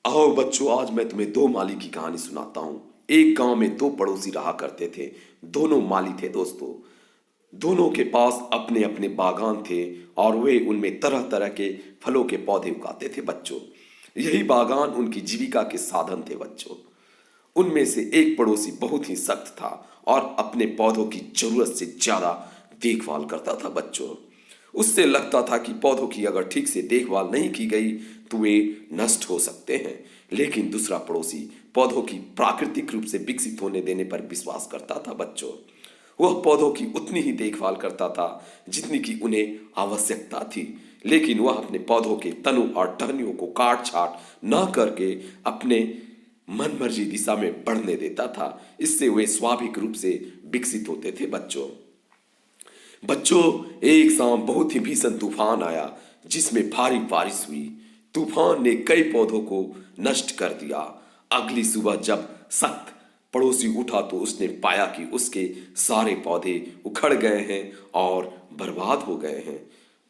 आओ बच्चों, आज मैं तुम्हें दो माली की कहानी सुनाता हूँ। एक गांव में दो पड़ोसी रहा करते थे। दोनों माली थे दोस्तों। दोनों के पास अपने अपने बागान थे और वे उनमें तरह तरह के फलों के पौधे उगाते थे बच्चों। यही बागान उनकी जीविका के साधन थे बच्चों। उनमें से एक पड़ोसी बहुत ही सख्त था और अपने पौधों की जरूरत से ज्यादा देखभाल करता था बच्चों। उससे लगता था कि पौधों की अगर ठीक से देखभाल नहीं की गई तो वे नष्ट हो सकते हैं। लेकिन दूसरा पड़ोसी पौधों की प्राकृतिक रूप से विकसित होने देने पर विश्वास करता था बच्चों। वह पौधों की उतनी ही देखभाल करता था जितनी की उन्हें आवश्यकता थी, लेकिन वह अपने पौधों के तनों और टहनियों को काट छाट न करके अपने मनमर्जी दिशा में बढ़ने देता था। इससे वे स्वाभाविक रूप से विकसित होते थे बच्चों। बच्चों, एक शाम बहुत ही भीषण तूफान आया जिसमें भारी बारिश हुई। तूफान ने कई पौधों को नष्ट कर दिया। अगली सुबह जब सख्त पड़ोसी उठा तो उसने पाया कि उसके सारे पौधे उखड़ गए हैं और बर्बाद हो गए हैं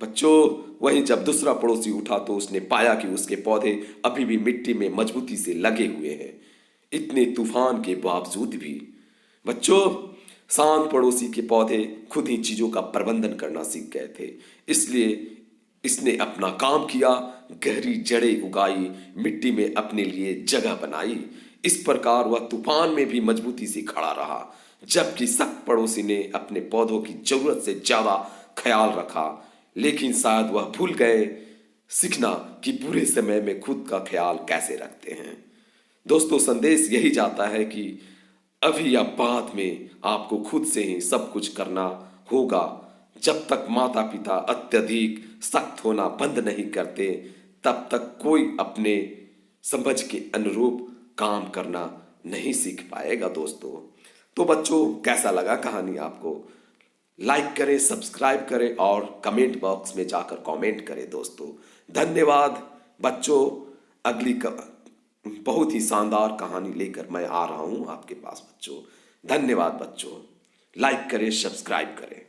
बच्चों। वहीं जब दूसरा पड़ोसी उठा तो उसने पाया कि उसके पौधे अभी भी मिट्टी में मजबूती से लगे हुए हैं, इतने तूफान के बावजूद भी। बच्चों, शांत पड़ोसी के पौधे खुद ही चीजों का प्रबंधन करना सीख गए थे। इसलिए इसने अपना काम किया, गहरी जड़ें उगाई, मिट्टी में अपने लिए जगह बनाई। इस प्रकार वह तूफान में भी मजबूती से खड़ा रहा, जबकि सख्त पड़ोसी ने अपने पौधों की जरूरत से ज्यादा ख्याल रखा। लेकिन शायद वह भूल गए सीखना कि बुरे समय में खुद का ख्याल कैसे रखते हैं। दोस्तों, संदेश यही जाता है कि अभी या बाद में आपको खुद से ही सब कुछ करना होगा। जब तक माता पिता अत्यधिक सख्त होना बंद नहीं करते, तब तक कोई अपने समझ के अनुरूप काम करना नहीं सीख पाएगा दोस्तों। तो बच्चों, कैसा लगा कहानी आपको? लाइक करें, सब्सक्राइब करें और कमेंट बॉक्स में जाकर कमेंट करें दोस्तों। धन्यवाद बच्चों। अगली बहुत ही शानदार कहानी लेकर मैं आ रहा हूं आपके पास बच्चों। धन्यवाद बच्चों। लाइक करें, सब्सक्राइब करें।